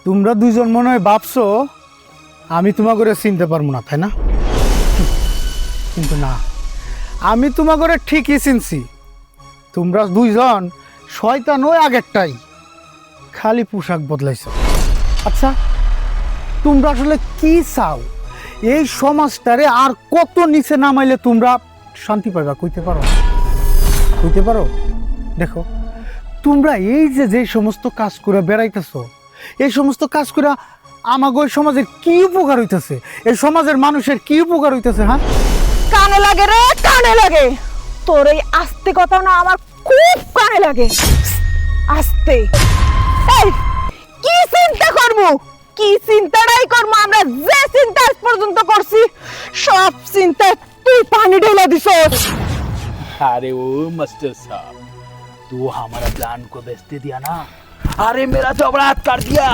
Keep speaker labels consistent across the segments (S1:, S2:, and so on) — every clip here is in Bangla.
S1: তোমরা দুইজন মনে হয় ভাবছো আমি তোমাকে চিনতে পারবো না, তাই না? কিন্তু না, আমি তোমাকে ঠিকই চিনছি। তোমরা দুইজন শয়তান ওই আগেরটাই, খালি পোশাক বদলাইছো। আচ্ছা, তোমরা আসলে কি চাও? এই সমাজটারে আর কত নিচে নামাইলে তোমরা শান্তি পাইবা? কইতে পারো? কইতে পারো? দেখো, তোমরা এই যে যে সমস্ত কাজ করে বেড়াইতেছো, এই সমস্ত কাজ করে আমাগো এই সমাজের কি উপকার হইতেছে? এই সমাজের মানুষের কি উপকার হইতেছে? হ্যাঁ,
S2: কানে লাগে রে, কানে লাগে। তোর এই আস্তে কথা না আমার খুব কানে লাগে। আস্তে। এই কি চিন্তা করবো? কি চিন্তাটাই করবো? আমরা যে চিন্তা আজ পর্যন্ত করছি সব চিন্তা তুই পানি ঢেলে দিছস।
S3: अरे ओ मास्टर साहब, तू हमारा प्लान को बेचते दिया ना। अरे मेरा तो अपराध कर दिया,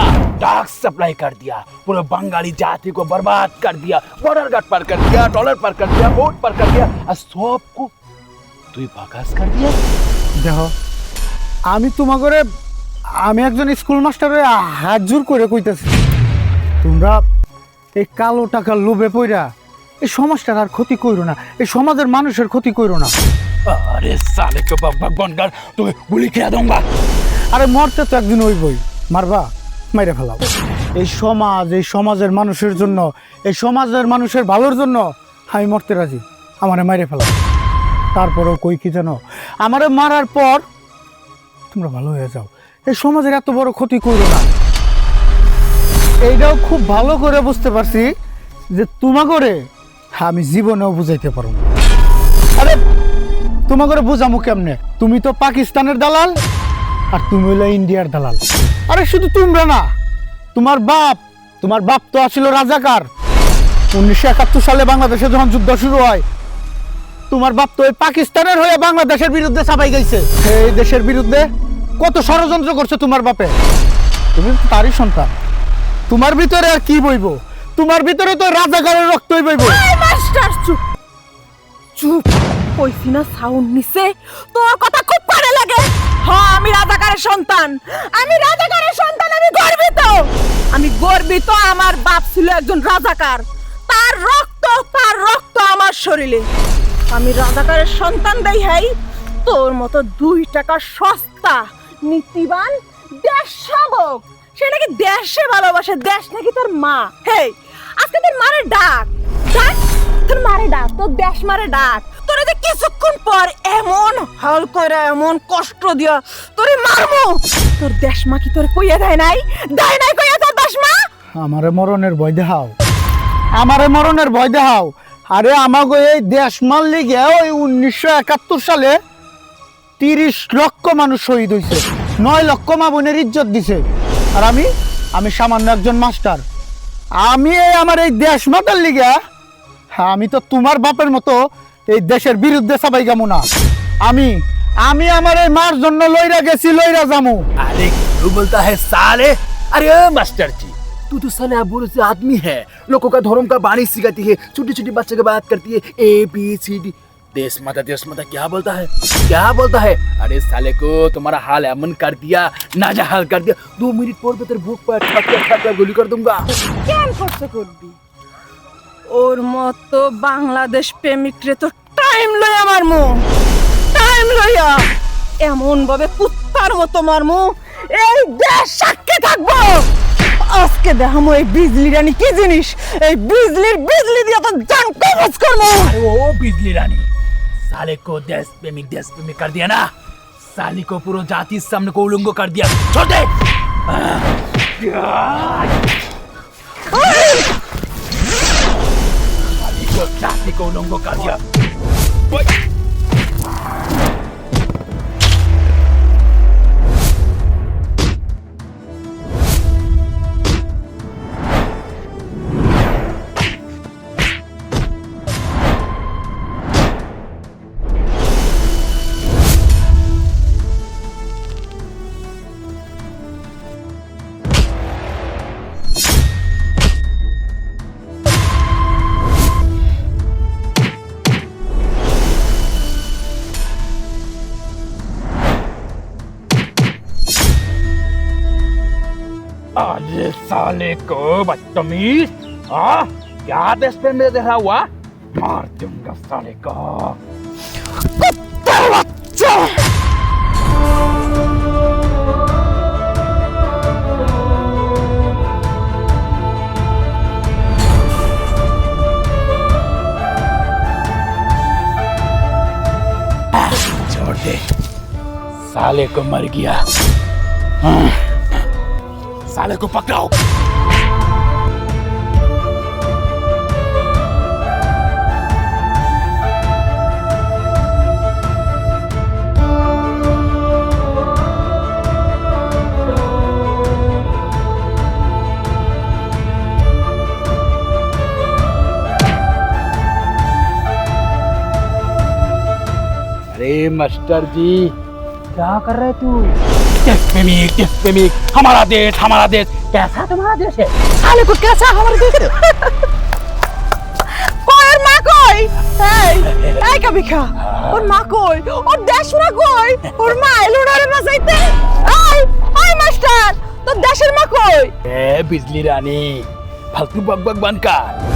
S3: ड्रग्स सप्लाई कर दिया, पूरे बंगाली जाति को बर्बाद कर दिया, बॉर्डर गार्ड पर कर दिया, डॉलर पर कर दिया, वोट पर कर दिया, और सबको तू बकवास कर दिया।
S1: দেখো, আমি একজন স্কুল মাস্টারে হাত জোর করে কইতেছি, তোমরা এই কালো টাকার লোভে পইরা এই সমাজটার আর ক্ষতি কইরো না, এই সমাজের মানুষের ক্ষতি কইরো না।
S3: अरे साले के भगवान कर तुम्हें गुली खिला दूंगा।
S1: আরে মরতে তো একদিন হইবই, মারবা, মাইরে ফেলাও। এই সমাজের মানুষের জন্য, এই সমাজের মানুষের ভালোর জন্য আমি মরতে রাজি, আমারে মাইরে ফেলাও। তারপরেও কই কি জানো, আমারে মারার পর তোমরা ভালো হয়ে যাও, এই সমাজের এত বড় ক্ষতি করো না। এইটাও খুব ভালো করে বুঝতে পারছি যে তোমাগরে আমি জীবনেও বুঝাইতে পারবো না। আরে তোমাগরে বুঝামু কেমনে? তুমি তো পাকিস্তানের দালাল, আর তুমি হইলো ইন্ডিয়ার দালাল। আরে শুধু তোমরা না, তোমার বাপ তো আসছিল রাজাকার। 1971 সালে বাংলাদেশে যখন যুদ্ধ শুরু হয়, তোমার বাপ তো ওই পাকিস্তানের হয়ে বাংলাদেশের বিরুদ্ধে চাপাই গেছে। এই দেশের বিরুদ্ধে কত ষড়যন্ত্র করছে তোমার বাপে। তুমি তো তারই সন্তান, তোমার ভিতরে আর কি বইব? তোমার ভিতরে তো রাজাকারের রক্তই বইব।
S2: এই মাস্টার চুপ চুপ। কইছি না সাউন্ড নিছে? তোর কথা খুব কানে লাগে। হ্যাঁ, আমি রাজাকারের সন্তান, আমি রাজাকারের সন্তান, আমি গর্বিত। আমি গর্বিত, আমার বাপ ছিল একজন রাজাকার। তার রক্ত আমার শরীরে। আমি রাজাকারের সন্তান দেই। হাই, তোর মতো 2 টাকা সস্তা নীতিবান দেশ সেবক, সে নাকি দেশে ভালোবাসে, দেশ নাকি তোর মা। হেই, আজকে তোর মারে ডাক, ডাক তোর মারে ডাক, তোর দেশ মারে ডাক। তোরে যে কিছুক্ষণ পর এমন হাল করে, এমন কষ্ট দিয়া তোরে মারমু, তোর দেশ মা কি তোরে কইয়া দেয় নাই? দেয় নাই কইয়া তোর দেশ মা?
S1: আমারে মরণের ভয় দেখাও, আমারে মরণের ভয় দেখাও। আরে আমাগো এই দেশ মারলে গিয়ে ওই 1971 সালে 30 লক্ষ মানুষ শহীদ হয়েছে, 9 লক্ষ মা বোনের ইজ্জত দিছে। আর আমি সামান্য একজন মাস্টার, আমি আমার এই দেশ মাতার লিগা, আমি তো তোমার বাপের মতো এই দেশের বিরুদ্ধে সবাই গামু না। আমি আমার এই মার জন্য লইরা গেছি, লইরা যামু।
S3: अरे क्यों बोलता है साले? अरे ओ मास्टर जी, तू तो साले बुरे से आदमी है, लोगों का धर्म का बाणी सिखाती है, छोटी छोटी बच्चे की बात करती है, ABCD, देश माता क्या बोलता है, क्या बोलता है? अरे साले को तुम्हारा हाल अमन कर दिया, नाजहाल कर दिया। 2 मिनट पर तेरे भूख पर ठक गोली कर दूंगा।
S2: কেন করতে করবি? ওর মতো বাংলাদেশ প্রেমিক রে তো টাইম লইয়া মারমু, টাইম লইয়া এমন ভাবে কুত্তার মতো মারমু, এই দেশ সাক্ষী থাকবো। আজকে দেখামো এই বিজলি রানী কি জিনিস। এই বিজলি দিয়ে তো জান কবজ করবো।
S3: अरे वो बिजली रानी, साले को देश प्रेमिक कर दिया ना, साली को पूरा जाति सामने को उलंगो कर दिया। छोड़ दे। साली को जाति को उलंगो कर दिया। अरे साले को बदतमीज, हाँ क्या देश पे मेरे देखा हुआ, मार दूंगा साले को। छोड़ दे, साले को मर गया। साले को पकड़ाओ। अरे मास्टर जी, क्या कर रहे तू? देश प्रेमिक, हमारा देश, कैसा तुम्हारा देश है? साले को कैसा हमारा देश है?
S2: ওর মা কই? এই কাবিখা, ওর মা কই? ওর দেশরা কই? ওর মা এলো না রে বাঁচাইতে? ওই মাস্টার, তোর দেশের মা কই?
S3: ए बिजली रानी, फालतू बक बक बंद कर।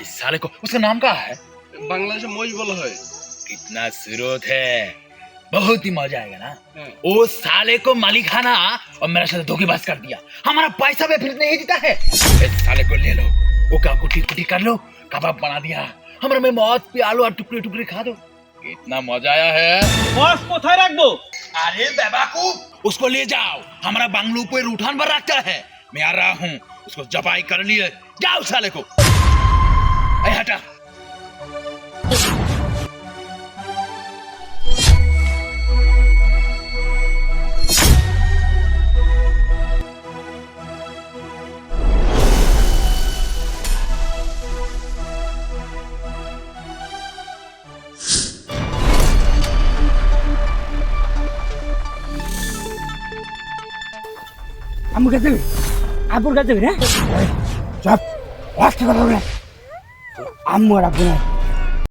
S3: इस साले को, उसका नाम क्या है?
S4: বাংলাদেশে মহিষ বলা হয়।
S3: कितना सूरत है, बहुत ही मजा आएगा ना। वो साले को मालिकाना और मेरे साथ धोखेबाज कर दिया, हमारा पैसा भी फिर नहीं देता है। इस साले को ले लो, वो का कुटी कुटी कर लो, कबाब बना दिया, हमारा में मौत पे आलू और टुकड़े टुकड़े खा दो। कितना मजा आया है।
S4: বস কোথায় রাখবো?
S3: अरे बेवकूफ, उसको ले जाओ, हमारा बंगलो पे रूठान भर रखता है। मैं आ रहा हूँ, उसको जबाई कर लिए, जाओ साले को। ऐ हटा।
S1: আম্মুর কাছে আব্বুর কাছে রে চপ রাস্তা কথা বলে আম্মু আর আব্বু না